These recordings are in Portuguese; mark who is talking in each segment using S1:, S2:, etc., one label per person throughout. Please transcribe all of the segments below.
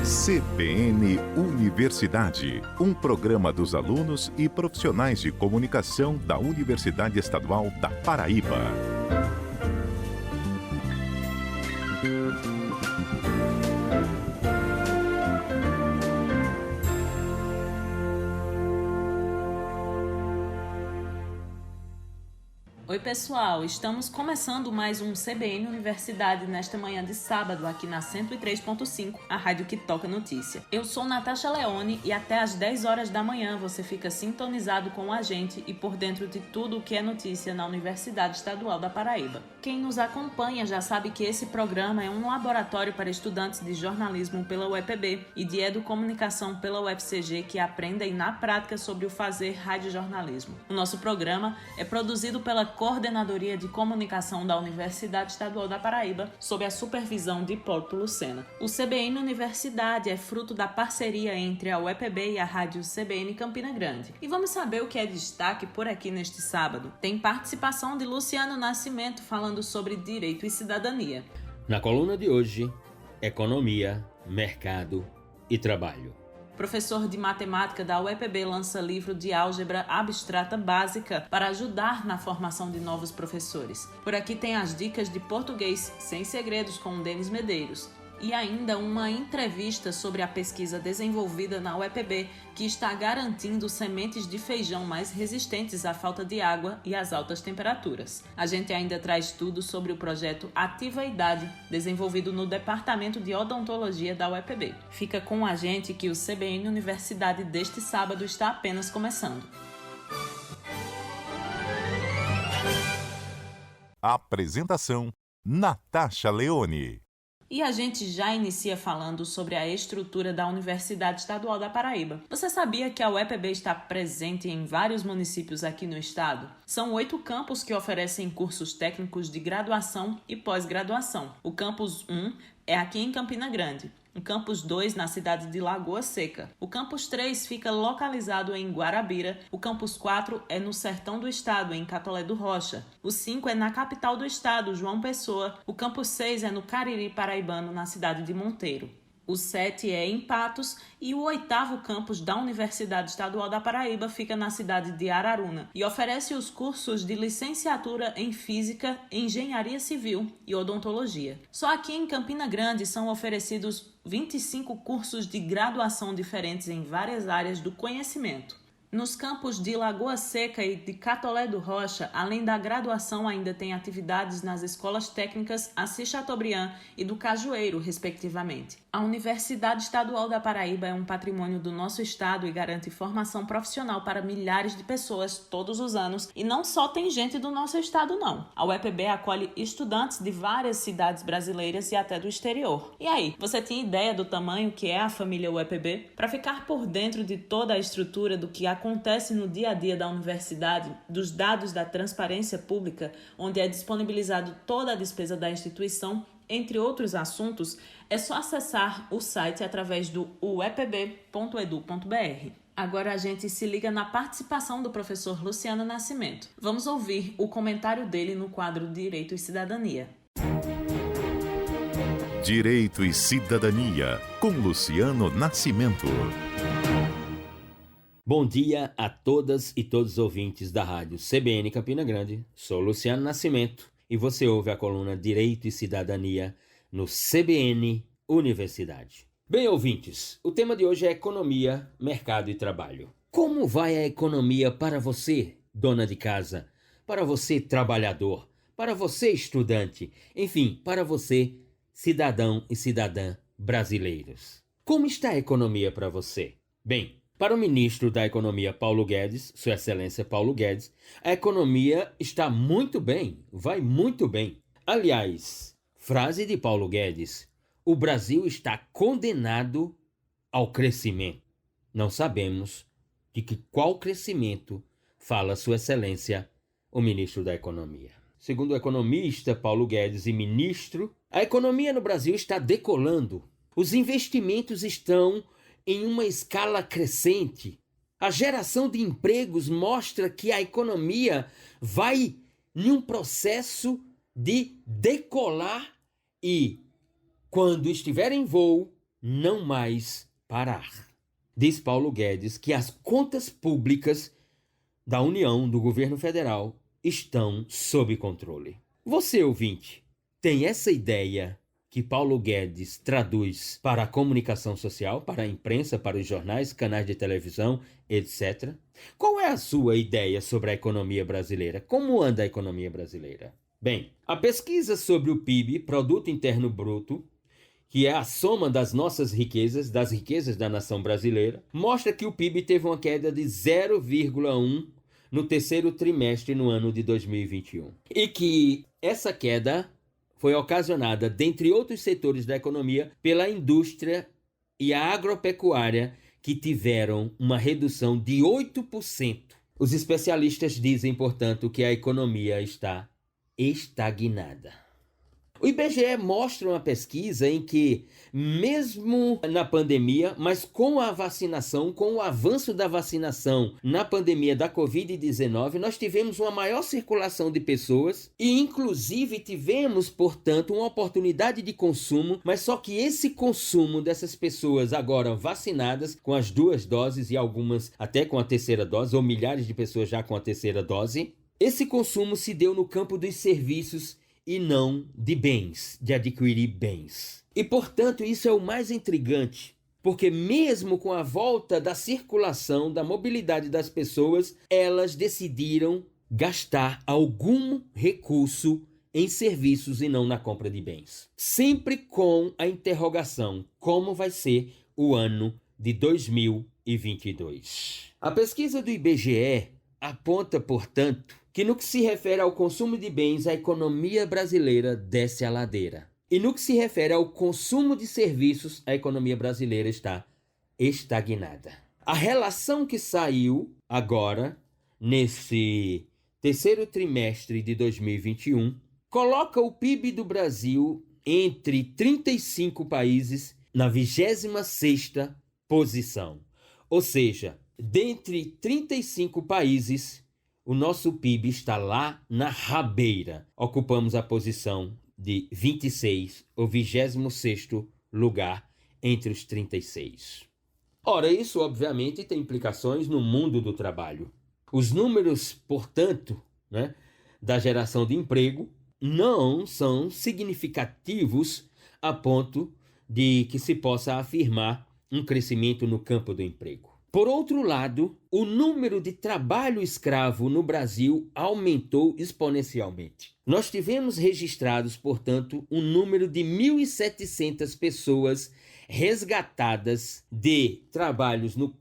S1: CBN Universidade, um programa dos alunos e profissionais de comunicação da Universidade Estadual da Paraíba.
S2: Oi pessoal, estamos começando mais um CBN Universidade nesta manhã de sábado aqui na 103.5, a rádio que toca notícia. Eu sou Natasha Leone e até às 10 horas da manhã você fica sintonizado com a gente e por dentro de tudo o que é notícia na Universidade Estadual da Paraíba. Quem nos acompanha já sabe que esse programa é um laboratório para estudantes de jornalismo pela UEPB e de educomunicação pela UFCG que aprendem na prática sobre o fazer radiojornalismo. O nosso programa é produzido pela Coordenadoria de Comunicação da Universidade Estadual da Paraíba, sob a supervisão de Hipólito Lucena. O CBN Universidade é fruto da parceria entre a UEPB e a rádio CBN Campina Grande. E vamos saber o que é destaque por aqui neste sábado. Tem participação de Luciano Nascimento falando sobre direito e cidadania.
S3: Na coluna de hoje, economia, mercado e trabalho.
S2: Professor de matemática da UEPB lança livro de álgebra abstrata básica para ajudar na formação de novos professores. Por aqui tem as dicas de português sem segredos com o Denis Medeiros. E ainda uma entrevista sobre a pesquisa desenvolvida na UEPB que está garantindo sementes de feijão mais resistentes à falta de água e às altas temperaturas. A gente ainda traz tudo sobre o projeto Ativa a Idade, desenvolvido no Departamento de Odontologia da UEPB. Fica com a gente que o CBN Universidade deste sábado está apenas começando.
S1: Apresentação: Natasha Leone.
S2: E a gente já inicia falando sobre a estrutura da Universidade Estadual da Paraíba. Você sabia que a UEPB está presente em vários municípios aqui no estado? São 8 campos que oferecem cursos técnicos de graduação e pós-graduação. O campus 1 é aqui em Campina Grande. O campus 2 na cidade de Lagoa Seca. O campus 3 fica localizado em Guarabira. O campus 4 é no sertão do estado, em Catolé do Rocha. O 5 é na capital do estado, João Pessoa. O campus 6 é no Cariri Paraibano, na cidade de Monteiro. O 7 é em Patos e o 8º campus da Universidade Estadual da Paraíba fica na cidade de Araruna e oferece os cursos de licenciatura em Física, Engenharia Civil e Odontologia. Só aqui em Campina Grande são oferecidos 25 cursos de graduação diferentes em várias áreas do conhecimento. Nos campos de Lagoa Seca e de Catolé do Rocha, além da graduação, ainda tem atividades nas escolas técnicas Assis Chateaubriand e do Cajueiro, respectivamente. A Universidade Estadual da Paraíba é um patrimônio do nosso estado e garante formação profissional para milhares de pessoas todos os anos. E não só tem gente do nosso estado, não. A UEPB acolhe estudantes de várias cidades brasileiras e até do exterior. E aí, você tinha ideia do tamanho que é a família UEPB? Para ficar por dentro de toda a estrutura do que acontece no dia a dia da universidade, dos dados da transparência pública, onde é disponibilizado toda a despesa da instituição, entre outros assuntos, é só acessar o site através do uepb.edu.br. Agora a gente se liga na participação do professor Luciano Nascimento. Vamos ouvir o comentário dele no quadro Direito e Cidadania.
S1: Direito e Cidadania, com Luciano Nascimento.
S3: Bom dia a todas e todos os ouvintes da rádio CBN Campina Grande. Sou Luciano Nascimento e você ouve a coluna Direito e Cidadania no CBN Universidade. Bem, ouvintes, o tema de hoje é economia, mercado e trabalho. Como vai a economia para você, dona de casa, para você, trabalhador, para você, estudante, enfim, para você, cidadão e cidadã brasileiros? Como está a economia para você? Bem, para o ministro da Economia, Paulo Guedes, Sua Excelência Paulo Guedes, a economia está muito bem, vai muito bem. Aliás, frase de Paulo Guedes, o Brasil está condenado ao crescimento. Não sabemos de qual crescimento fala Sua Excelência, o ministro da Economia. Segundo o economista Paulo Guedes e ministro, a economia no Brasil está decolando. Os investimentos estão em uma escala crescente. A geração de empregos mostra que a economia vai em um processo de decolar e, quando estiver em voo, não mais parar. Diz Paulo Guedes que as contas públicas da União, do governo federal, estão sob controle. Você, ouvinte, tem essa ideia que Paulo Guedes traduz para a comunicação social, para a imprensa, para os jornais, canais de televisão, etc. Qual é a sua ideia sobre a economia brasileira? Como anda a economia brasileira? Bem, a pesquisa sobre o PIB, Produto Interno Bruto, que é a soma das nossas riquezas, das riquezas da nação brasileira, mostra que o PIB teve uma queda de 0,1 no terceiro trimestre no ano de 2021. E que essa queda foi ocasionada, dentre outros setores da economia, pela indústria e a agropecuária, que tiveram uma redução de 8%. Os especialistas dizem, portanto, que a economia está estagnada. O IBGE mostra uma pesquisa em que, mesmo na pandemia, mas com a vacinação, com o avanço da vacinação na pandemia da Covid-19, nós tivemos uma maior circulação de pessoas e, inclusive, tivemos, portanto, uma oportunidade de consumo, mas só que esse consumo dessas pessoas agora vacinadas com as 2 doses e algumas até com a terceira dose, ou milhares de pessoas já com a terceira dose, esse consumo se deu no campo dos serviços e não de bens, de adquirir bens. E, portanto, isso é o mais intrigante, porque mesmo com a volta da circulação, da mobilidade das pessoas, elas decidiram gastar algum recurso em serviços e não na compra de bens. Sempre com a interrogação: como vai ser o ano de 2022? A pesquisa do IBGE aponta, portanto, que no que se refere ao consumo de bens, a economia brasileira desce a ladeira. E no que se refere ao consumo de serviços, a economia brasileira está estagnada. A relação que saiu agora, nesse terceiro trimestre de 2021, coloca o PIB do Brasil entre 35 países na 26ª posição. Ou seja, dentre 35 países, o nosso PIB está lá na rabeira. Ocupamos a posição de 26, ou 26º lugar entre os 36. Ora, isso obviamente tem implicações no mundo do trabalho. Os números, portanto, da geração de emprego não são significativos a ponto de que se possa afirmar um crescimento no campo do emprego. Por outro lado, o número de trabalho escravo no Brasil aumentou exponencialmente. Nós tivemos registrados, portanto, um número de 1.700 pessoas resgatadas de trabalhos no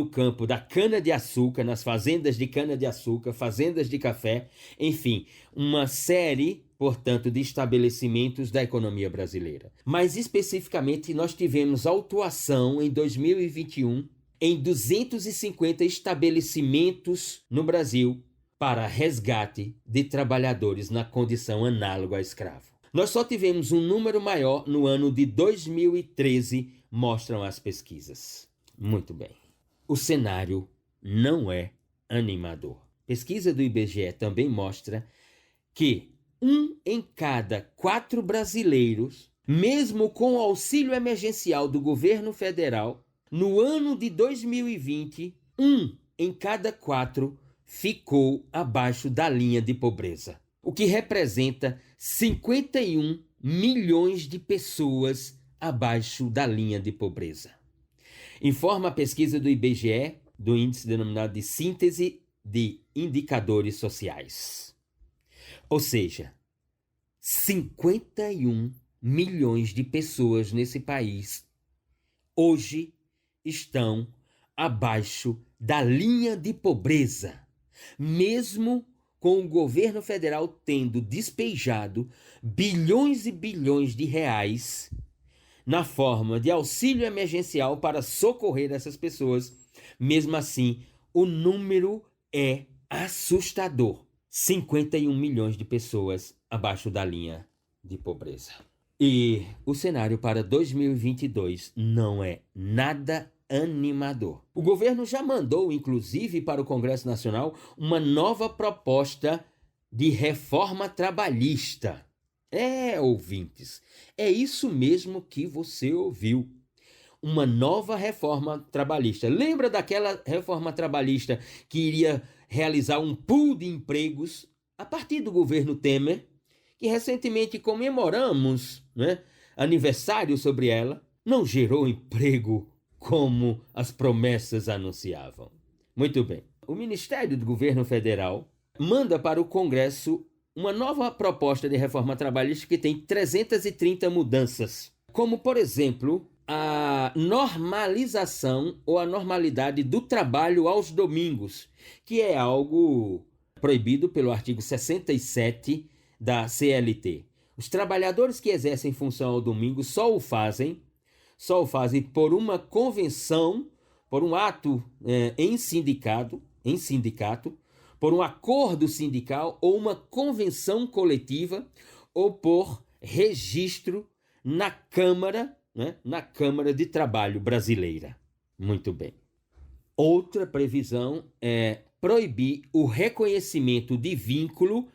S3: campo da cana-de-açúcar, nas fazendas de cana-de-açúcar, fazendas de café, enfim, uma série, portanto, de estabelecimentos da economia brasileira. Mais especificamente, nós tivemos autuação em 2021 em 250 estabelecimentos no Brasil para resgate de trabalhadores na condição análoga a escravo. Nós só tivemos um número maior no ano de 2013, mostram as pesquisas. Muito bem. O cenário não é animador. Pesquisa do IBGE também mostra que 1 em cada 4 brasileiros, mesmo com o auxílio emergencial do governo federal, no ano de 2020, 1 em cada 4 ficou abaixo da linha de pobreza, o que representa 51 milhões de pessoas abaixo da linha de pobreza. Informa a pesquisa do IBGE, do índice denominado de síntese de indicadores sociais. Ou seja, 51 milhões de pessoas nesse país hoje estão abaixo da linha de pobreza, mesmo com o governo federal tendo despejado bilhões e bilhões de reais na forma de auxílio emergencial para socorrer essas pessoas. Mesmo assim, o número é assustador. 51 milhões de pessoas abaixo da linha de pobreza. E o cenário para 2022 não é nada animador. O governo já mandou, inclusive, para o Congresso Nacional uma nova proposta de reforma trabalhista. Ouvintes, é isso mesmo que você ouviu. uma nova reforma trabalhista. Lembra daquela reforma trabalhista que iria realizar um pool de empregos a partir do governo Temer, que recentemente comemoramos, né, aniversário sobre ela? Não gerou emprego como as promessas anunciavam. Muito bem. O Ministério do Governo Federal manda para o Congresso uma nova proposta de reforma trabalhista que tem 330 mudanças, como, por exemplo, a normalização ou a normalidade do trabalho aos domingos, que é algo proibido pelo artigo 67 da CLT. Os trabalhadores que exercem função ao domingo só o fazem por uma convenção, por um ato em sindicato, por um acordo sindical ou uma convenção coletiva ou por registro na Câmara, né, na Câmara de Trabalho brasileira. Muito bem. Outra previsão é proibir o reconhecimento de vínculo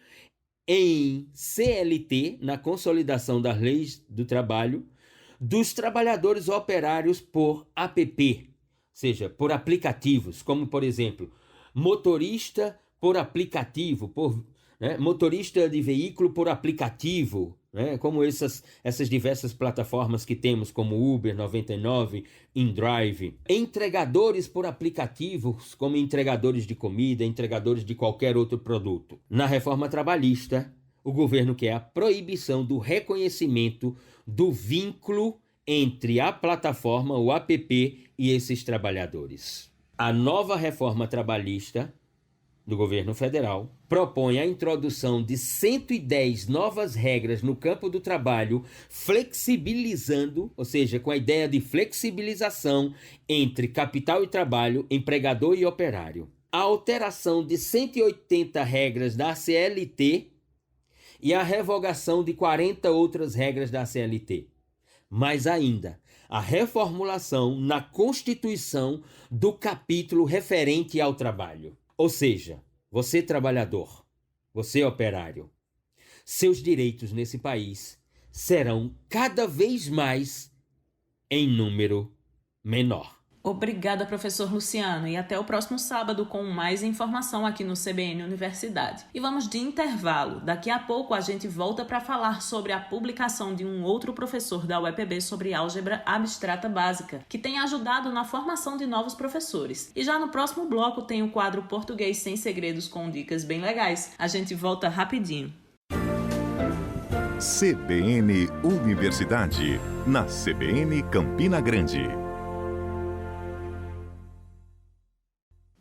S3: em CLT, na Consolidação das Leis do Trabalho, dos trabalhadores operários por APP, ou seja, por aplicativos, como, por exemplo, motorista por aplicativo, motorista de veículo por aplicativo, né, como essas diversas plataformas que temos, como Uber 99, InDrive, entregadores por aplicativos, como entregadores de comida, entregadores de qualquer outro produto. Na reforma trabalhista, o governo quer a proibição do reconhecimento do vínculo entre a plataforma, o app, e esses trabalhadores. A nova reforma trabalhista do governo federal propõe a introdução de 110 novas regras no campo do trabalho, flexibilizando, ou seja, com a ideia de flexibilização entre capital e trabalho, empregador e operário. A alteração de 180 regras da CLT e a revogação de 40 outras regras da CLT. Mais ainda, a reformulação na Constituição do capítulo referente ao trabalho. Ou seja, você trabalhador, você operário, seus direitos nesse país serão cada vez mais em número menor.
S2: Obrigada, professor Luciano, e até o próximo sábado com mais informação aqui no CBN Universidade. E vamos de intervalo. Daqui a pouco a gente volta para falar sobre a publicação de um outro professor da UEPB sobre álgebra abstrata básica, que tem ajudado na formação de novos professores. E já no próximo bloco tem o quadro Português Sem Segredos com dicas bem legais. A gente volta rapidinho.
S1: CBN Universidade, na CBN Campina Grande.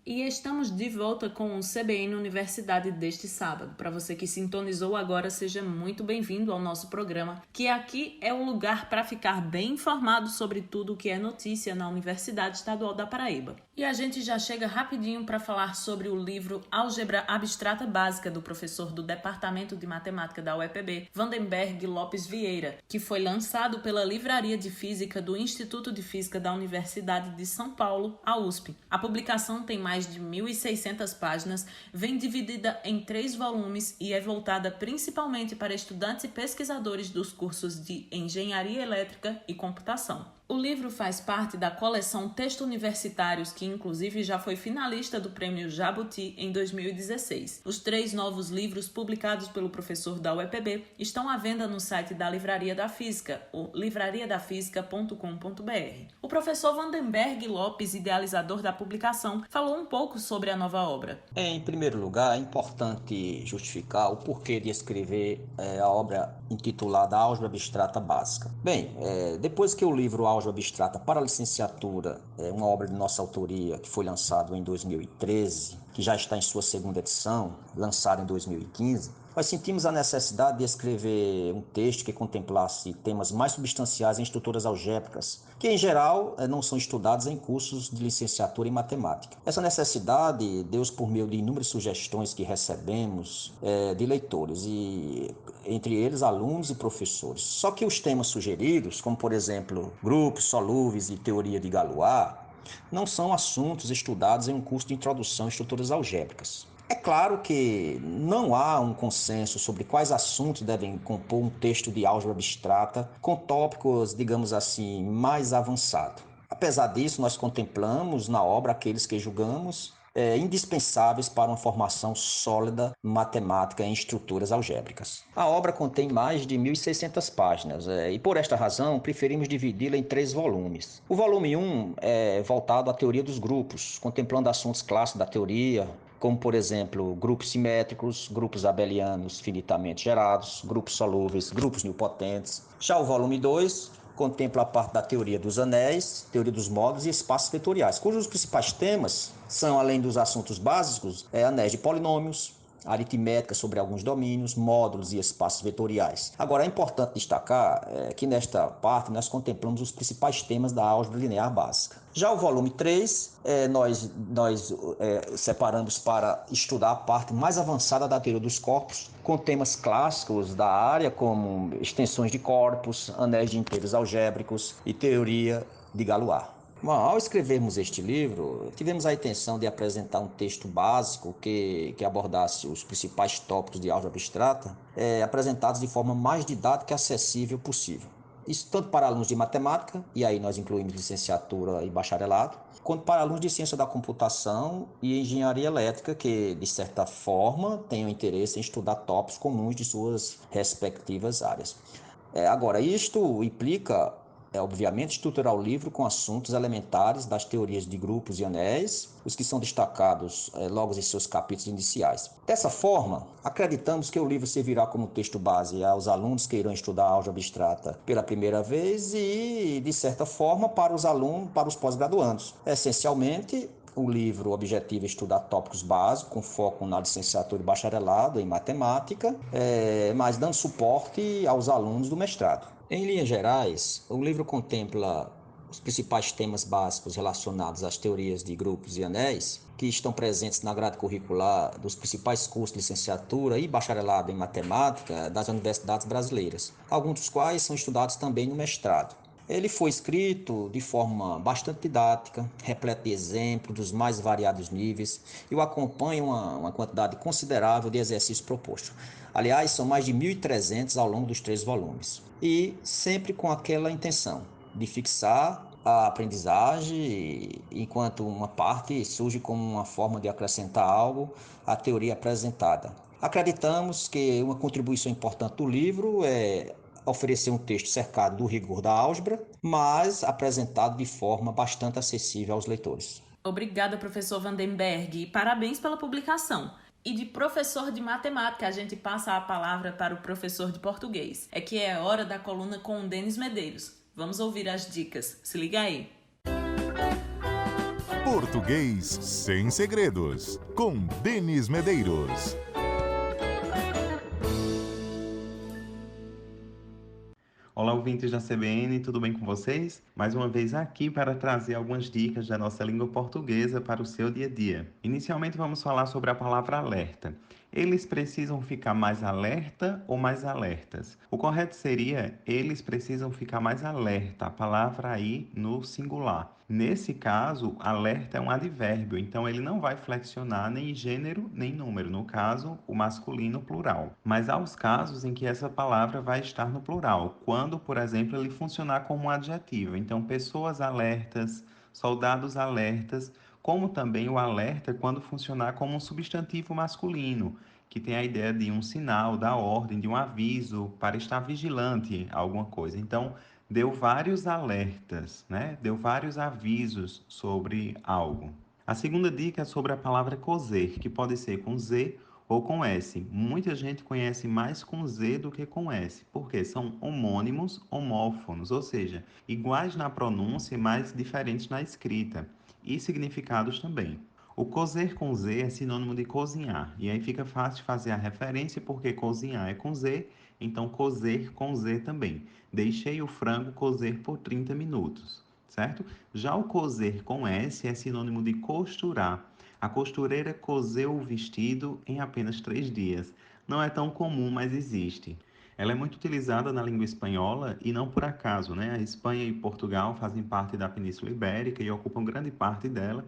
S2: E estamos de volta com o CBN Universidade deste sábado. Para você que sintonizou agora, seja muito bem-vindo ao nosso programa, que aqui é o lugar para ficar bem informado sobre tudo o que é notícia na Universidade Estadual da Paraíba. E a gente já chega rapidinho para falar sobre o livro Álgebra Abstrata Básica, do professor do Departamento de Matemática da UEPB, Vandenberg Lopes Vieira, que foi lançado pela Livraria de Física do Instituto de Física da Universidade de São Paulo, a USP. A publicação tem mais de 1.600 páginas, vem dividida em 3 volumes e é voltada principalmente para estudantes e pesquisadores dos cursos de Engenharia Elétrica e Computação. O livro faz parte da coleção Textos Universitários, que inclusive já foi finalista do Prêmio Jabuti em 2016. Os 3 novos livros publicados pelo professor da UEPB estão à venda no site da Livraria da Física, o livrariadafísica.com.br. O professor Vandenberg Lopes, idealizador da publicação, falou um pouco sobre a nova obra.
S4: Em primeiro lugar, é importante justificar o porquê de escrever a obra intitulada Álgebra Abstrata Básica. Bem, depois que o livro Álgebra Abstrata para a licenciatura, uma obra de nossa autoria que foi lançado em 2013, que já está em sua segunda edição, lançada em 2015, nós sentimos a necessidade de escrever um texto que contemplasse temas mais substanciais em estruturas algébricas, que em geral não são estudados em cursos de licenciatura em matemática. Essa necessidade deu-se por meio de inúmeras sugestões que recebemos de leitores, e entre eles alunos e professores. Só que os temas sugeridos, como por exemplo grupos solúveis e teoria de Galois, não são assuntos estudados em um curso de introdução a estruturas algébricas. É claro que não há um consenso sobre quais assuntos devem compor um texto de álgebra abstrata com tópicos, digamos assim, mais avançados. Apesar disso, nós contemplamos na obra aqueles que julgamos indispensáveis para uma formação sólida matemática em estruturas algébricas. A obra contém mais de 1.600 páginas e, por esta razão, preferimos dividi-la em 3 volumes. O volume 1 é voltado à teoria dos grupos, contemplando assuntos clássicos da teoria, como, por exemplo, grupos simétricos, grupos abelianos finitamente gerados, grupos solúveis, grupos nilpotentes. Já o volume 2 contempla a parte da teoria dos anéis, teoria dos módulos e espaços vetoriais, cujos principais temas são, além dos assuntos básicos, anéis de polinômios, aritmética sobre alguns domínios, módulos e espaços vetoriais. Agora, é importante destacar que nesta parte nós contemplamos os principais temas da álgebra linear básica. Já o volume 3, nós separamos para estudar a parte mais avançada da teoria dos corpos, com temas clássicos da área, como extensões de corpos, anéis de inteiros algébricos e teoria de Galois. Bom, ao escrevermos este livro, tivemos a intenção de apresentar um texto básico que abordasse os principais tópicos de álgebra abstrata, apresentados de forma mais didática e acessível possível. Isso tanto para alunos de matemática, e aí nós incluímos licenciatura e bacharelado, quanto para alunos de ciência da computação e engenharia elétrica, que, de certa forma, tenham interesse em estudar tópicos comuns de suas respectivas áreas. Agora, isto implica obviamente, estruturar o livro com assuntos elementares das teorias de grupos e anéis, os que são destacados logo em seus capítulos iniciais. Dessa forma, acreditamos que o livro servirá como texto base aos alunos que irão estudar álgebra abstrata pela primeira vez e, de certa forma, para os alunos, para os pós-graduandos. Essencialmente, o livro objetiva é estudar tópicos básicos, com foco na licenciatura e bacharelado em matemática, mas dando suporte aos alunos do mestrado. Em linhas gerais, o livro contempla os principais temas básicos relacionados às teorias de grupos e anéis, que estão presentes na grade curricular dos principais cursos de licenciatura e bacharelado em matemática das universidades brasileiras, alguns dos quais são estudados também no mestrado. Ele foi escrito de forma bastante didática, repleto de exemplos dos mais variados níveis e o acompanha uma quantidade considerável de exercícios propostos. Aliás, são mais de 1.300 ao longo dos 3 volumes. E sempre com aquela intenção de fixar a aprendizagem, enquanto uma parte surge como uma forma de acrescentar algo à teoria apresentada. Acreditamos que uma contribuição importante do livro é oferecer um texto cercado do rigor da álgebra, mas apresentado de forma bastante acessível aos leitores.
S2: Obrigada, professor Vandenberg, e parabéns pela publicação. E de professor de matemática, a gente passa a palavra para o professor de português. É que é hora da coluna com o Denis Medeiros. Vamos ouvir as dicas. Se liga aí.
S1: Português sem segredos, com Denis Medeiros.
S5: Olá, ouvintes da CBN, tudo bem com vocês? Mais uma vez aqui para trazer algumas dicas da nossa língua portuguesa para o seu dia a dia. Inicialmente vamos falar sobre a palavra alerta. Eles precisam ficar mais alerta ou mais alertas? O correto seria, eles precisam ficar mais alerta, a palavra aí no singular. Nesse caso, alerta é um advérbio, então ele não vai flexionar nem gênero nem número, no caso, o masculino plural. Mas há os casos em que essa palavra vai estar no plural, quando, por exemplo, ele funcionar como um adjetivo. Então, pessoas alertas, soldados alertas, como também o alerta quando funcionar como um substantivo masculino, que tem a ideia de um sinal, da ordem, de um aviso para estar vigilante a alguma coisa. Então, deu vários alertas, né? Deu vários avisos sobre algo. A segunda dica é sobre a palavra cozer, que pode ser com Z ou com S. Muita gente conhece mais com Z do que com S, porque são homônimos, homófonos, ou seja, iguais na pronúncia, mas diferentes na escrita, e significados também. O cozer com Z é sinônimo de cozinhar, e aí fica fácil fazer a referência porque cozinhar é com Z, então cozer com Z também. Deixei o frango cozer por 30 minutos, certo? Já o cozer com S é sinônimo de costurar. A costureira cozeu o vestido em apenas 3 dias. Não é tão comum, mas existe. Ela é muito utilizada na língua espanhola e não por acaso, né? A Espanha e Portugal fazem parte da Península Ibérica e ocupam grande parte dela.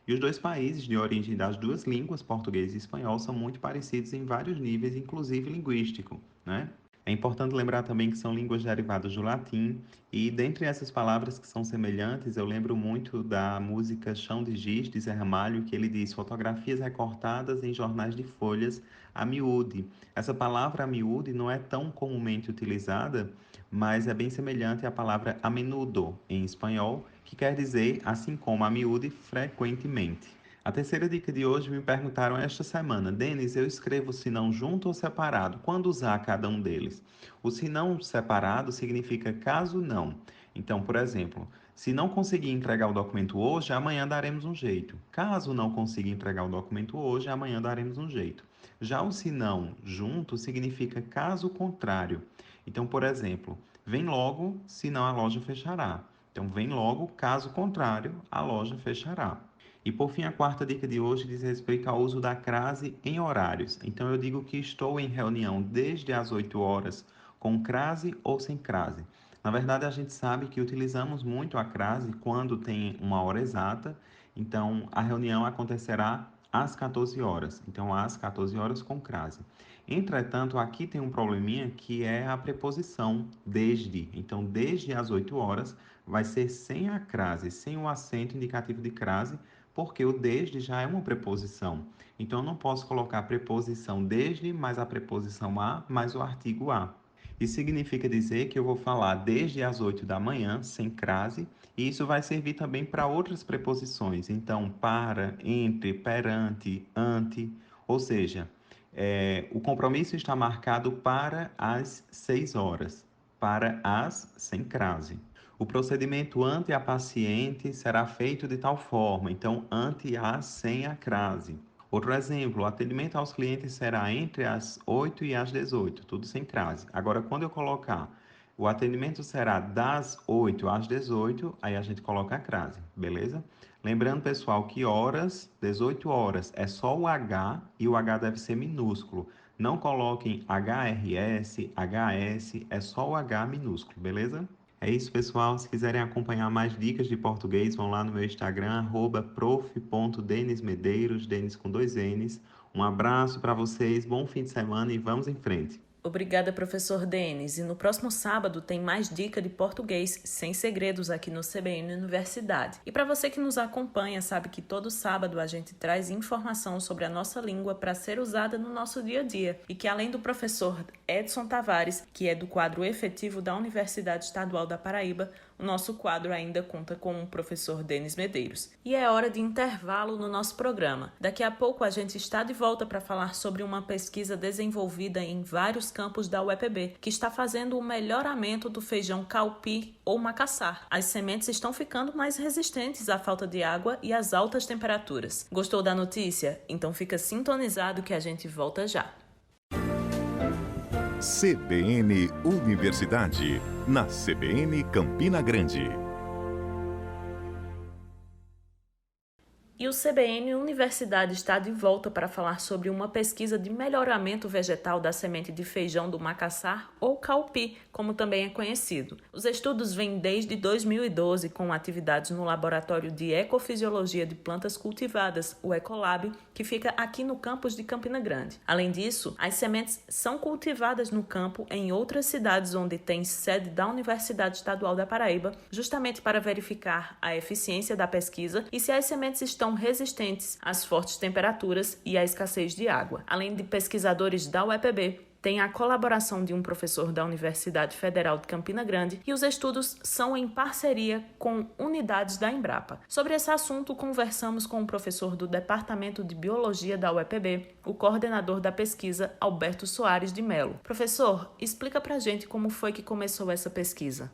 S5: E os dois países de origem das duas línguas, português e espanhol, são muito parecidos em vários níveis, inclusive linguístico, né? É importante lembrar também que são línguas derivadas do latim, e dentre essas palavras que são semelhantes, eu lembro muito da música Chão de Giz, de Zé Ramalho, que ele diz fotografias recortadas em jornais de folhas a miúde. Essa palavra a miúde não é tão comumente utilizada, mas é bem semelhante à palavra a menudo, em espanhol, que quer dizer, assim como a miúde, frequentemente. A terceira dica de hoje me perguntaram esta semana: Denis, eu escrevo senão junto ou separado? Quando usar cada um deles? O senão separado significa caso não. Então, por exemplo, se não conseguir entregar o documento hoje, amanhã daremos um jeito. Caso não consiga entregar o documento hoje, amanhã daremos um jeito. Já o senão junto significa caso contrário. Então, por exemplo, vem logo, senão a loja fechará. Então, vem logo, caso contrário, a loja fechará. E por fim, a quarta dica de hoje diz respeito ao uso da crase em horários. Então eu digo que estou em reunião desde as 8 horas, com crase ou sem crase. Na verdade, a gente sabe que utilizamos muito a crase quando tem uma hora exata, então a reunião acontecerá às 14 horas. Então, às 14 horas com crase. Entretanto, aqui tem um probleminha que é a preposição desde. Então, desde as 8 horas vai ser sem a crase, sem o acento indicativo de crase, porque o desde já é uma preposição. Então, eu não posso colocar a preposição desde mais a preposição a mais o artigo a. Isso significa dizer que eu vou falar desde as 8 da manhã, sem crase, e isso vai servir também para outras preposições. Então, para, entre, perante, ante, ou seja, o compromisso está marcado para as 6 horas, para as sem crase. O procedimento ante a paciente será feito de tal forma, então, ante a sem a crase. Outro exemplo, o atendimento aos clientes será entre as 8 e as 18, tudo sem crase. Agora, quando eu colocar o atendimento será das 8 às 18, aí a gente coloca a crase, beleza? Lembrando, pessoal, que horas, 18 horas, é só o H e o H deve ser minúsculo. Não coloquem HRS, HS, é só o H minúsculo, beleza? É isso, pessoal. Se quiserem acompanhar mais dicas de português, vão lá no meu Instagram, @prof.denismedeiros, Denis com 2 N's. Um abraço para vocês, bom fim de semana e vamos em frente.
S2: Obrigada, professor Denis. E no próximo sábado tem mais dica de português sem segredos aqui no CBN Universidade. E para você que nos acompanha, sabe que todo sábado a gente traz informação sobre a nossa língua para ser usada no nosso dia a dia. E que além do professor Edson Tavares, que é do quadro efetivo da Universidade Estadual da Paraíba, o nosso quadro ainda conta com o professor Denis Medeiros. E é hora de intervalo no nosso programa. Daqui a pouco a gente está de volta para falar sobre uma pesquisa desenvolvida em vários campos da UEPB, que está fazendo o melhoramento do feijão calpi ou macaçar. As sementes estão ficando mais resistentes à falta de água e às altas temperaturas. Gostou da notícia? Então fica sintonizado que a gente volta já.
S1: CBN Universidade, na CBN Campina Grande.
S2: E o CBN Universidade está de volta para falar sobre uma pesquisa de melhoramento vegetal da semente de feijão do macaçar ou calpi, como também é conhecido. Os estudos vêm desde 2012 com atividades no Laboratório de Ecofisiologia de Plantas Cultivadas, o Ecolab, que fica aqui no campus de Campina Grande. Além disso, as sementes são cultivadas no campo em outras cidades onde tem sede da Universidade Estadual da Paraíba, justamente para verificar a eficiência da pesquisa e se as sementes estão resistentes às fortes temperaturas e à escassez de água. Além de pesquisadores da UEPB, tem a colaboração de um professor da Universidade Federal de Campina Grande e os estudos são em parceria com unidades da Embrapa. Sobre esse assunto, conversamos com o professor do Departamento de Biologia da UEPB, o coordenador da pesquisa, Alberto Soares de Melo. Professor, explica pra gente como foi que começou essa pesquisa.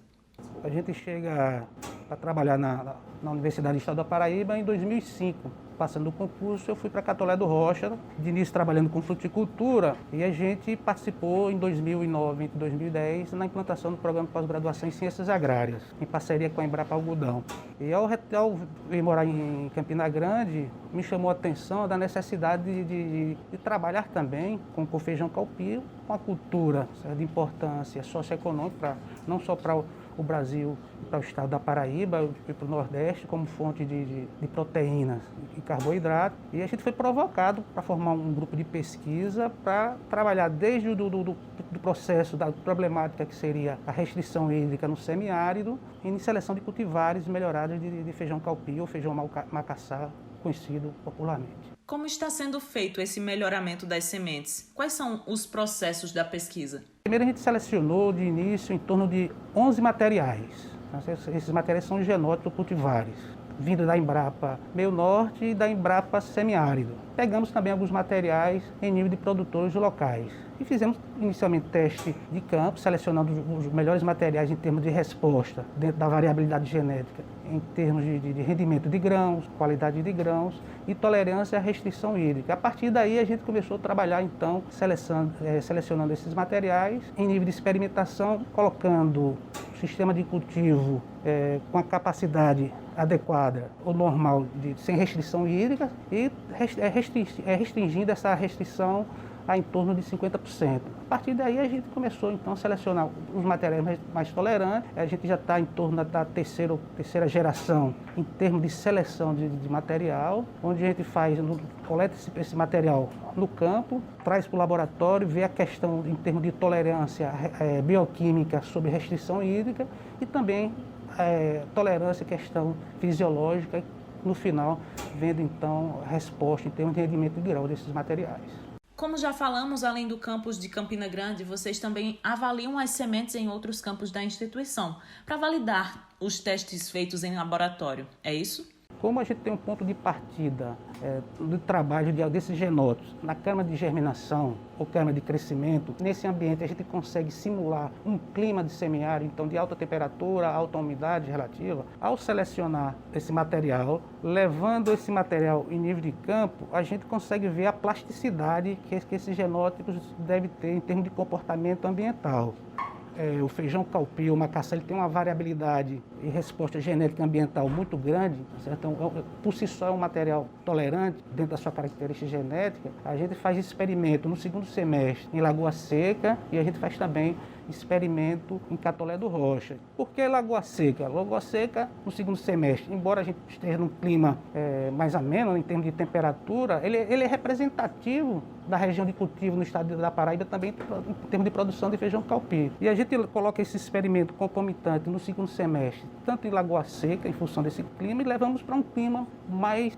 S6: A gente chega a trabalhar na Universidade Estadual da Paraíba em 2005. Passando o concurso, eu fui para Catolé do Rocha, de início trabalhando com fruticultura, e a gente participou em 2009 e 2010 na implantação do programa de pós-graduação em Ciências Agrárias, em parceria com a Embrapa Algodão. E ao vir morar em Campina Grande, me chamou a atenção da necessidade de trabalhar também com o feijão calpi, uma cultura de importância socioeconômica, não só para o Brasil, para o estado da Paraíba e para o Nordeste, como fonte de proteínas e carboidrato. E a gente foi provocado para formar um grupo de pesquisa para trabalhar desde do do processo, da problemática que seria a restrição hídrica no semiárido, em seleção de cultivares melhorados de feijão calpis ou feijão macaçá, conhecido popularmente.
S2: Como está sendo feito esse melhoramento das sementes? Quais são os processos da pesquisa?
S6: Primeiro a gente selecionou de início em torno de 11 materiais. Esses materiais são genótipos cultivares, vindo da Embrapa Meio Norte e da Embrapa Semiárido. Pegamos também alguns materiais em nível de produtores locais. E fizemos inicialmente teste de campo, selecionando os melhores materiais em termos de resposta, dentro da variabilidade genética, em termos de rendimento de grãos, qualidade de grãos e tolerância à restrição hídrica. A partir daí a gente começou a trabalhar então selecionando esses materiais em nível de experimentação, colocando o sistema de cultivo com a capacidade adequada ou normal, sem restrição hídrica, e restringindo essa restrição a em torno de 50%. A partir daí a gente começou então a selecionar os materiais mais tolerantes. A gente já está em torno da terceira geração em termos de seleção de material, onde a gente coleta esse material no campo, traz para o laboratório, vê a questão em termos de tolerância bioquímica sobre restrição hídrica e também tolerância, questão fisiológica, no final, vendo então a resposta em termos de rendimento de grão desses materiais.
S2: Como já falamos, além do campus de Campina Grande, vocês também avaliam as sementes em outros campos da instituição, para validar os testes feitos em laboratório, é isso?
S6: Como a gente tem um ponto de partida do trabalho desses genótipos na câmara de germinação ou câmara de crescimento, nesse ambiente a gente consegue simular um clima de semiárido, então de alta temperatura, alta umidade relativa. Ao selecionar esse material, levando esse material em nível de campo, a gente consegue ver a plasticidade que esses genótipos devem ter em termos de comportamento ambiental. O feijão calpis, o macaçá, ele tem uma variabilidade e resposta genética ambiental muito grande, certo? Então, por si só é um material tolerante dentro da sua característica genética. A gente faz experimento no segundo semestre em Lagoa Seca e a gente faz também experimento em Catolé do Rocha. Por que Lagoa Seca? Lagoa Seca, no segundo semestre, embora a gente esteja num clima mais ameno em termos de temperatura, ele é representativo da região de cultivo no estado da Paraíba também em termos de produção de feijão calpis. E a gente coloca esse experimento concomitante no segundo semestre, tanto em Lagoa Seca, em função desse clima, e levamos para um clima mais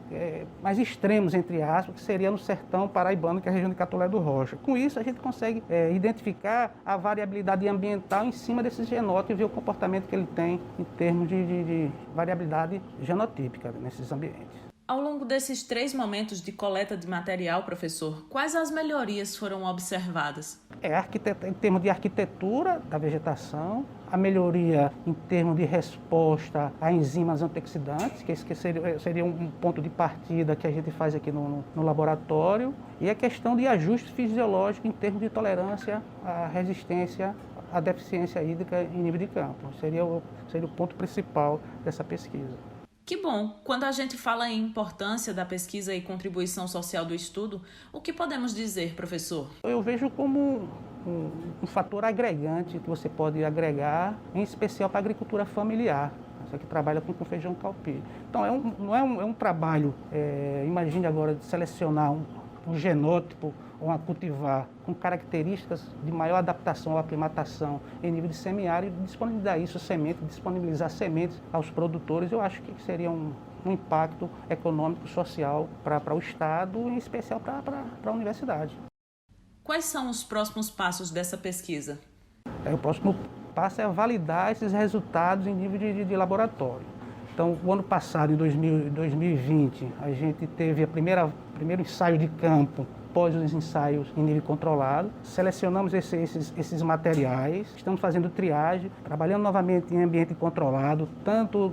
S6: extremos, entre aspas, que seria no sertão paraibano, que é a região de Catolé do Rocha. Com isso, a gente consegue identificar a variabilidade ambiental em cima desses genótipos e ver o comportamento que ele tem em termos de variabilidade genotípica nesses ambientes.
S2: Ao longo desses 3 momentos de coleta de material, professor, quais as melhorias foram observadas?
S6: Em termos de arquitetura da vegetação, a melhoria em termos de resposta a enzimas antioxidantes, que seria um ponto de partida que a gente faz aqui no laboratório, e a questão de ajuste fisiológico em termos de tolerância à resistência à deficiência hídrica em nível de campo. Seria o ponto principal dessa pesquisa.
S2: Que bom! Quando a gente fala em importância da pesquisa e contribuição social do estudo, o que podemos dizer, professor?
S6: Eu vejo como um fator agregante que você pode agregar, em especial para a agricultura familiar, que trabalha com feijão calpis. Então, não é um trabalho, imagine agora, de selecionar um genótipo ou a cultivar com características de maior adaptação ou aclimatação em nível de semiárido, disponibilizar sementes aos produtores, eu acho que seria um impacto econômico, social para o Estado, em especial para a universidade.
S2: Quais são os próximos passos dessa pesquisa?
S6: O próximo passo é validar esses resultados em nível de laboratório. Então, o ano passado, em 2020, a gente teve primeiro ensaio de campo, após os ensaios em nível controlado. Selecionamos esses materiais, estamos fazendo triagem, trabalhando novamente em ambiente controlado, tanto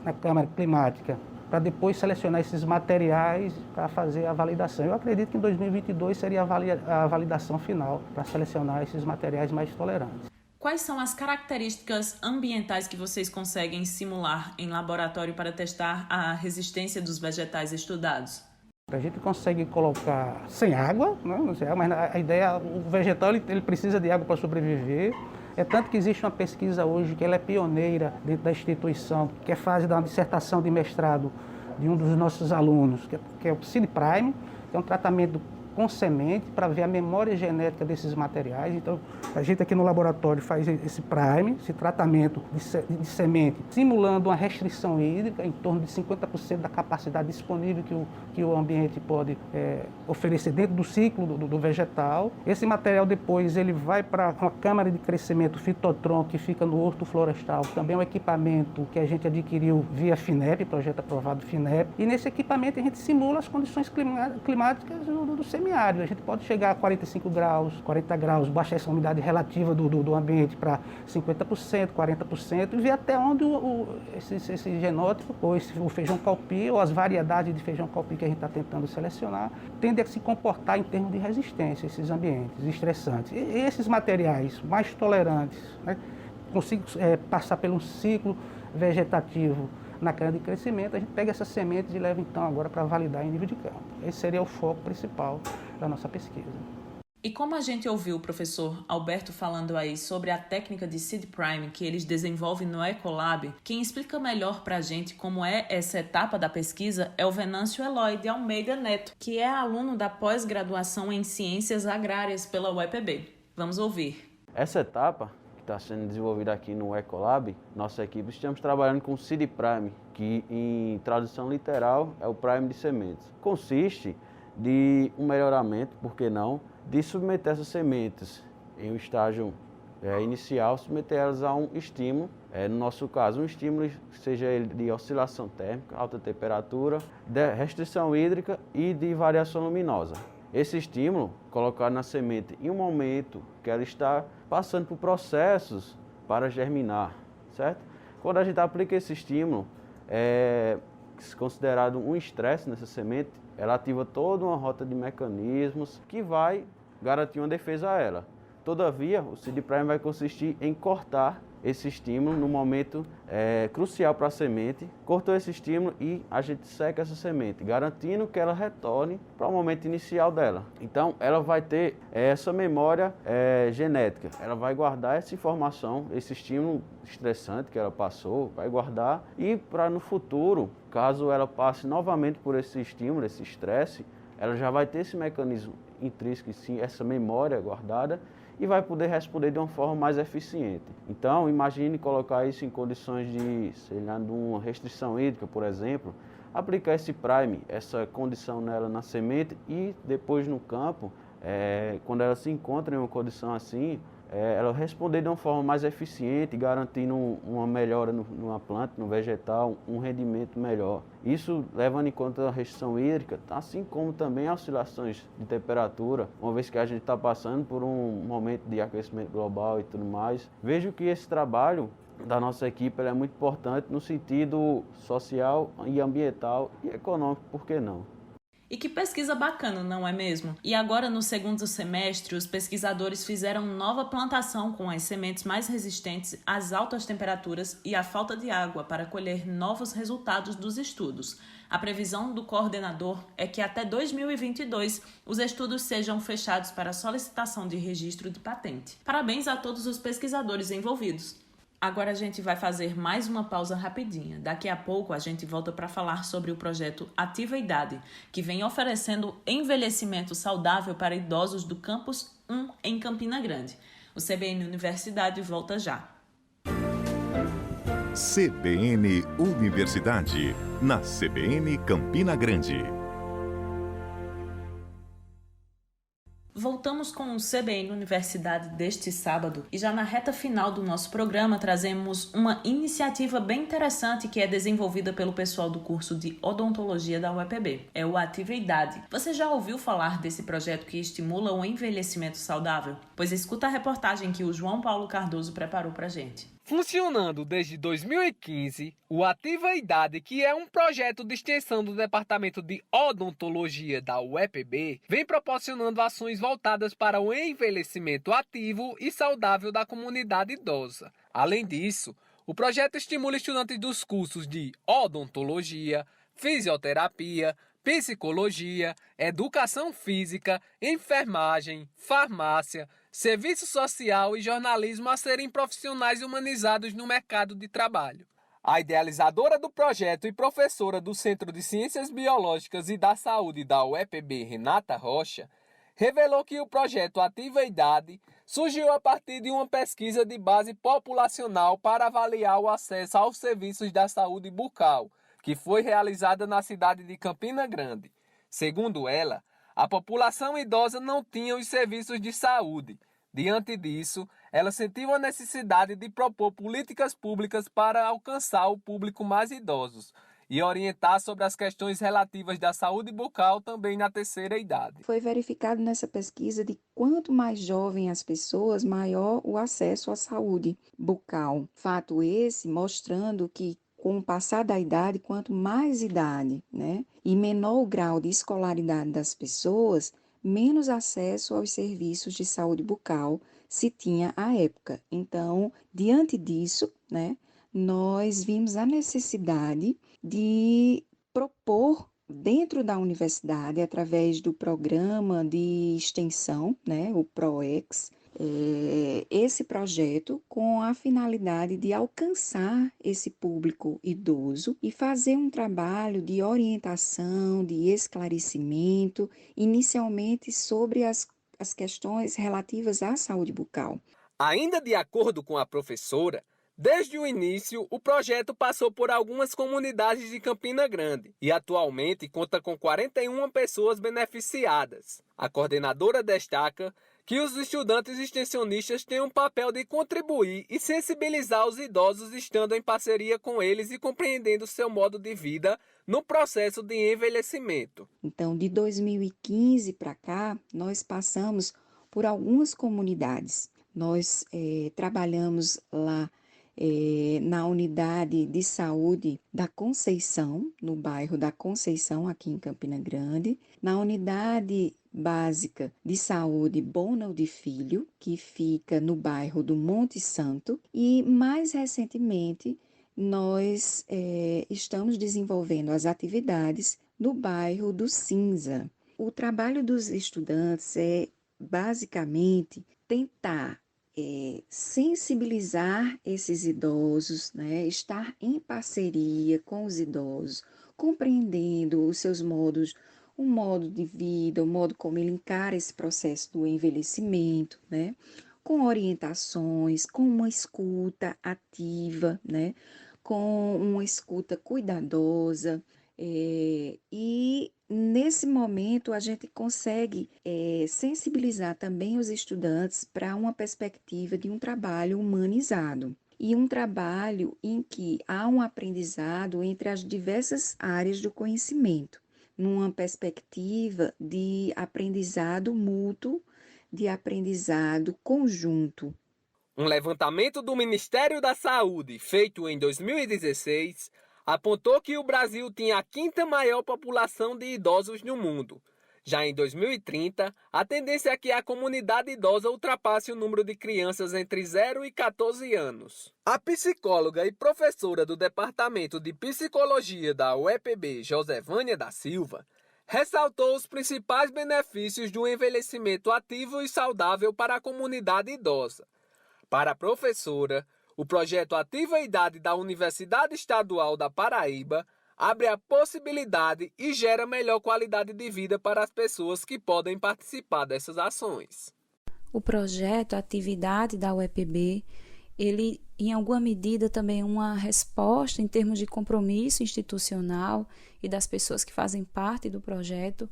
S6: na câmara climática, para depois selecionar esses materiais para fazer a validação. Eu acredito que em 2022 seria a validação final para selecionar esses materiais mais tolerantes.
S2: Quais são as características ambientais que vocês conseguem simular em laboratório para testar a resistência dos vegetais estudados?
S6: A gente consegue colocar sem água, não sei, mas a ideia, o vegetal ele precisa de água para sobreviver. É tanto que existe uma pesquisa hoje que ela é pioneira dentro da instituição, que é fase da dissertação de mestrado de um dos nossos alunos, que é o Seed Prime, que é um tratamento com semente para ver a memória genética desses materiais. Então, a gente aqui no laboratório faz esse prime, esse tratamento de semente, simulando uma restrição hídrica em torno de 50% da capacidade disponível que o ambiente pode oferecer dentro do ciclo do vegetal. Esse material depois ele vai para uma câmara de crescimento fitotron que fica no Horto Florestal, também é um equipamento que a gente adquiriu via FINEP, projeto aprovado FINEP, e nesse equipamento a gente simula as condições climáticas do semiárido. A gente pode chegar a 45 graus, 40 graus, baixar essa umidade relativa do ambiente para 50%, 40% e ver até onde esse genótipo, ou o feijão calpi, ou as variedades de feijão calpi que a gente está tentando selecionar, tendem a se comportar em termos de resistência a esses ambientes estressantes. E esses materiais mais tolerantes, né, consigam passar por um ciclo vegetativo na cana de crescimento, a gente pega essas sementes e leva então agora para validar em nível de campo. Esse seria o foco principal da nossa pesquisa.
S2: E como a gente ouviu o professor Alberto falando aí sobre a técnica de Seed Prime que eles desenvolvem no Ecolab, quem explica melhor para a gente como é essa etapa da pesquisa é o Venâncio Eloy de Almeida Neto, que é aluno da pós-graduação em Ciências Agrárias pela UEPB. Vamos ouvir.
S7: Essa etapa que está sendo desenvolvida aqui no Ecolab, nossa equipe, estamos trabalhando com Seed Prime, que em tradução literal é o Prime de sementes. Consiste de um melhoramento, por que não, de submeter essas sementes em um estágio inicial, submeter elas a um estímulo, no nosso caso um estímulo, seja ele de oscilação térmica, alta temperatura, de restrição hídrica e de variação luminosa. Esse estímulo, colocado na semente em um momento que ela está passando por processos para germinar, certo? Quando a gente aplica esse estímulo, é considerado um estresse nessa semente, ela ativa toda uma rota de mecanismos que vai garantir uma defesa a ela. Todavia, o Seed Prime vai consistir em cortar esse estímulo no momento crucial para a semente. Cortou esse estímulo e a gente seca essa semente, garantindo que ela retorne para o momento inicial dela. Então, ela vai ter essa memória genética. Ela vai guardar essa informação, esse estímulo estressante que ela passou, vai guardar e para no futuro, caso ela passe novamente por esse estímulo, esse estresse, ela já vai ter esse mecanismo intrínseco, sim, essa memória guardada, e vai poder responder de uma forma mais eficiente. Então, imagine colocar isso em condições de, sei lá, de uma restrição hídrica, por exemplo, aplicar esse prime, essa condição nela na semente e depois no campo, quando ela se encontra em uma condição assim, ela responder de uma forma mais eficiente, garantindo uma melhora numa planta, no vegetal, um rendimento melhor. Isso levando em conta a restrição hídrica, assim como também oscilações de temperatura, uma vez que a gente está passando por um momento de aquecimento global e tudo mais. Vejo que esse trabalho da nossa equipe é muito importante no sentido social e ambiental e econômico, por que não?
S2: E que pesquisa bacana, não é mesmo? E agora, no segundo semestre, os pesquisadores fizeram nova plantação com as sementes mais resistentes às altas temperaturas e à falta de água para colher novos resultados dos estudos. A previsão do coordenador é que até 2022 os estudos sejam fechados para solicitação de registro de patente. Parabéns a todos os pesquisadores envolvidos. Agora a gente vai fazer mais uma pausa rapidinha. Daqui a pouco a gente volta para falar sobre o projeto Ativa Idade, que vem oferecendo envelhecimento saudável para idosos do Campus 1 em Campina Grande. O CBN Universidade volta já.
S1: CBN Universidade, na CBN Campina Grande.
S2: Voltamos com o CBN Universidade deste sábado e já na reta final do nosso programa trazemos uma iniciativa bem interessante que é desenvolvida pelo pessoal do curso de Odontologia da UEPB. É o Ativa Idade. Você já ouviu falar desse projeto que estimula o envelhecimento saudável? Pois escuta a reportagem que o João Paulo Cardoso preparou pra gente.
S8: Funcionando desde 2015, o Ativa Idade, que é um projeto de extensão do Departamento de Odontologia da UEPB, vem proporcionando ações voltadas para o envelhecimento ativo e saudável da comunidade idosa. Além disso, o projeto estimula estudantes dos cursos de odontologia, fisioterapia, psicologia, educação física, enfermagem, farmácia, serviço social e jornalismo a serem profissionais humanizados no mercado de trabalho. A idealizadora do projeto e professora do Centro de Ciências Biológicas e da Saúde da UEPB, Renata Rocha, revelou que o projeto Ativa a Idade surgiu a partir de uma pesquisa de base populacional para avaliar o acesso aos serviços da saúde bucal, que foi realizada na cidade de Campina Grande. Segundo ela, a população idosa não tinha os serviços de saúde. Diante disso, ela sentiu a necessidade de propor políticas públicas para alcançar o público mais idosos e orientar sobre as questões relativas da saúde bucal também na terceira idade.
S9: Foi verificado nessa pesquisa de quanto mais jovem as pessoas, maior o acesso à saúde bucal. Fato esse mostrando que com o passar da idade, quanto mais idade, e menor o grau de escolaridade das pessoas, menos acesso aos serviços de saúde bucal se tinha à época. Então, diante disso, nós vimos a necessidade de propor dentro da universidade, através do programa de extensão, o PROEX, esse projeto com a finalidade de alcançar esse público idoso e fazer um trabalho de orientação, de esclarecimento, inicialmente sobre as questões relativas à saúde bucal.
S8: Ainda de acordo com a professora, desde o início, o projeto passou por algumas comunidades de Campina Grande e atualmente conta com 41 pessoas beneficiadas. A coordenadora destaca que os estudantes extensionistas têm um papel de contribuir e sensibilizar os idosos estando em parceria com eles e compreendendo seu modo de vida no processo de envelhecimento.
S9: Então, de 2015 para cá, nós passamos por algumas comunidades. Nós trabalhamos lá na unidade de saúde da Conceição, no bairro da Conceição, aqui em Campina Grande, na unidade básica de saúde Bonald Filho, que fica no bairro do Monte Santo, e mais recentemente nós estamos desenvolvendo as atividades no bairro do Cinza. O trabalho dos estudantes é basicamente tentar sensibilizar esses idosos, estar em parceria com os idosos, compreendendo os seus modos, o modo de vida, o modo como ele encara esse processo do envelhecimento, com orientações, com uma escuta ativa, com uma escuta cuidadosa, e nesse momento a gente consegue sensibilizar também os estudantes para uma perspectiva de um trabalho humanizado e um trabalho em que há um aprendizado entre as diversas áreas do conhecimento, numa perspectiva de aprendizado mútuo, de aprendizado conjunto.
S8: Um levantamento do Ministério da Saúde, feito em 2016, apontou que o Brasil tinha a 5ª maior população de idosos no mundo. Já em 2030, a tendência é que a comunidade idosa ultrapasse o número de crianças entre 0 e 14 anos. A psicóloga e professora do Departamento de Psicologia da UEPB, Josevânia da Silva, ressaltou os principais benefícios do envelhecimento ativo e saudável para a comunidade idosa. Para a professora, o projeto Ativa a Idade da Universidade Estadual da Paraíba abre a possibilidade e gera melhor qualidade de vida para as pessoas que podem participar dessas ações.
S10: O projeto Atividade da UEPB, ele em alguma medida também é uma resposta em termos de compromisso institucional e das pessoas que fazem parte do projeto,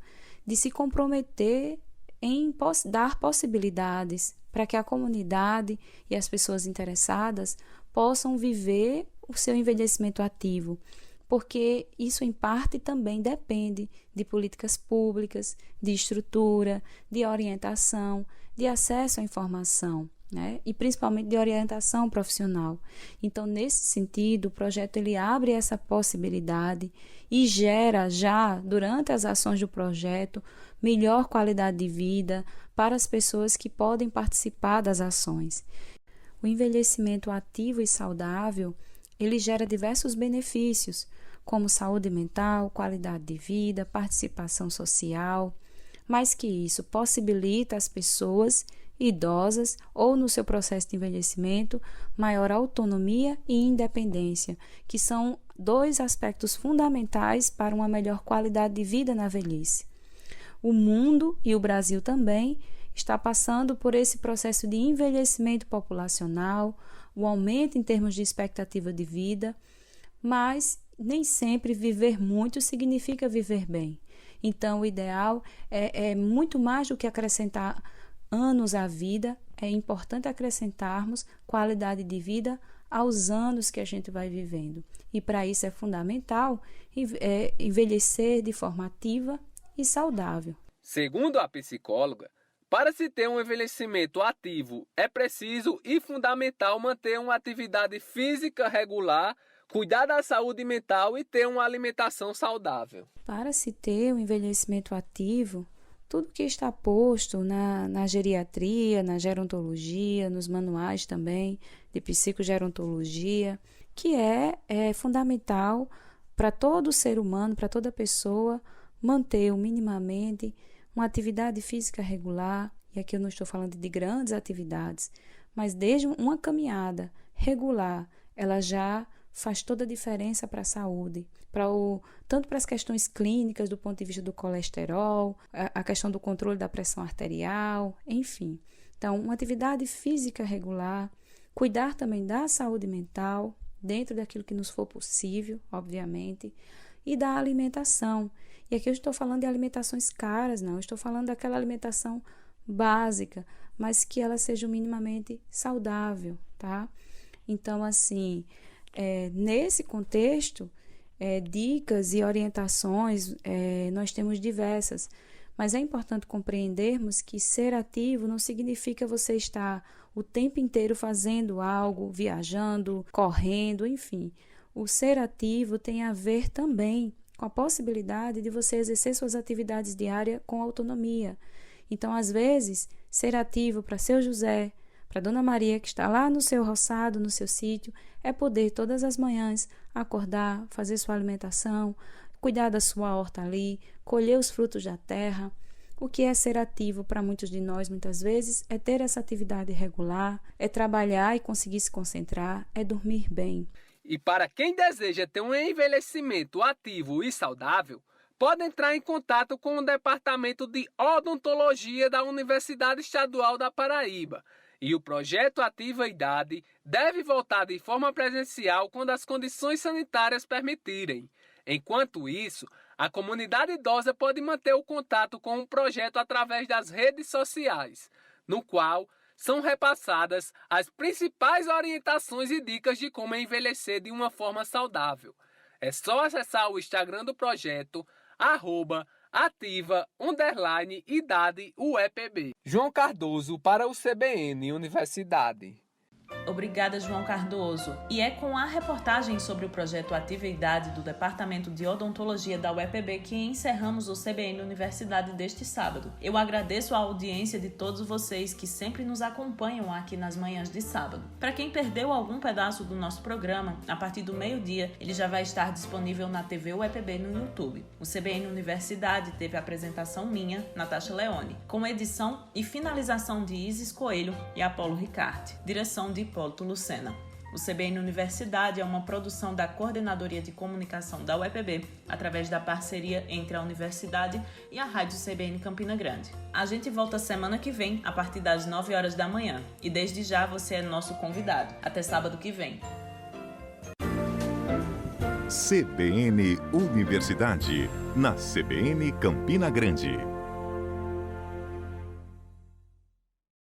S10: de se comprometer em dar possibilidades para que a comunidade e as pessoas interessadas possam viver o seu envelhecimento ativo, porque isso em parte também depende de políticas públicas, de estrutura, de orientação, de acesso à informação, e principalmente de orientação profissional. Então, nesse sentido, o projeto ele abre essa possibilidade e gera já, durante as ações do projeto, melhor qualidade de vida para as pessoas que podem participar das ações. O envelhecimento ativo e saudável, ele gera diversos benefícios, como saúde mental, qualidade de vida, participação social. Mais que isso, possibilita às pessoas idosas ou no seu processo de envelhecimento maior autonomia e independência, que são 2 aspectos fundamentais para uma melhor qualidade de vida na velhice. O mundo e o Brasil também está passando por esse processo de envelhecimento populacional, o aumento em termos de expectativa de vida, mas nem sempre viver muito significa viver bem. Então, o ideal é muito mais do que acrescentar anos à vida, é importante acrescentarmos qualidade de vida aos anos que a gente vai vivendo. E para isso é fundamental envelhecer de forma ativa e saudável.
S8: Segundo a psicóloga, para se ter um envelhecimento ativo, é preciso e fundamental manter uma atividade física regular, cuidar da saúde mental e ter uma alimentação saudável.
S10: Para se ter um envelhecimento ativo, tudo que está posto na geriatria, na gerontologia, nos manuais também de psicogerontologia, que é fundamental para todo ser humano, para toda pessoa, manter minimamente uma atividade física regular, e aqui eu não estou falando de grandes atividades, mas desde uma caminhada regular, ela já faz toda a diferença para a saúde, tanto para as questões clínicas do ponto de vista do colesterol, a questão do controle da pressão arterial, enfim. Então, uma atividade física regular, cuidar também da saúde mental, dentro daquilo que nos for possível, obviamente, e da alimentação. E aqui eu estou falando de alimentações caras, não, eu estou falando daquela alimentação básica, mas que ela seja minimamente saudável, tá? Então, assim, nesse contexto, dicas e orientações nós temos diversas, mas é importante compreendermos que ser ativo não significa você estar o tempo inteiro fazendo algo, viajando, correndo, enfim. O ser ativo tem a ver também com a possibilidade de você exercer suas atividades diárias com autonomia. Então, às vezes, ser ativo para seu José, para Dona Maria, que está lá no seu roçado, no seu sítio, é poder todas as manhãs acordar, fazer sua alimentação, cuidar da sua horta ali, colher os frutos da terra. O que é ser ativo para muitos de nós, muitas vezes, é ter essa atividade regular, é trabalhar e conseguir se concentrar, é dormir bem.
S8: E para quem deseja ter um envelhecimento ativo e saudável, pode entrar em contato com o Departamento de Odontologia da Universidade Estadual da Paraíba. E o projeto Ativa Idade deve voltar de forma presencial quando as condições sanitárias permitirem. Enquanto isso, a comunidade idosa pode manter o contato com o projeto através das redes sociais, no qual são repassadas as principais orientações e dicas de como envelhecer de uma forma saudável. É só acessar o Instagram do projeto, @ativa_idade UEPB. João Cardoso para o CBN Universidade.
S2: Obrigada, João Cardoso. E é com a reportagem sobre o projeto Ativa Idade do Departamento de Odontologia da UEPB que encerramos o CBN Universidade deste sábado. Eu agradeço a audiência de todos vocês que sempre nos acompanham aqui nas manhãs de sábado. Para quem perdeu algum pedaço do nosso programa, a partir do meio-dia, ele já vai estar disponível na TV UEPB no YouTube. O CBN Universidade teve a apresentação minha, Natasha Leone, com edição e finalização de Isis Coelho e Apolo Ricarte, direção de Hipólito Lucena. O CBN Universidade é uma produção da Coordenadoria de Comunicação da UEPB, através da parceria entre a Universidade e a Rádio CBN Campina Grande. A gente volta semana que vem, a partir das 9 horas da manhã. E desde já você é nosso convidado. Até sábado que vem.
S1: CBN Universidade, na CBN Campina Grande.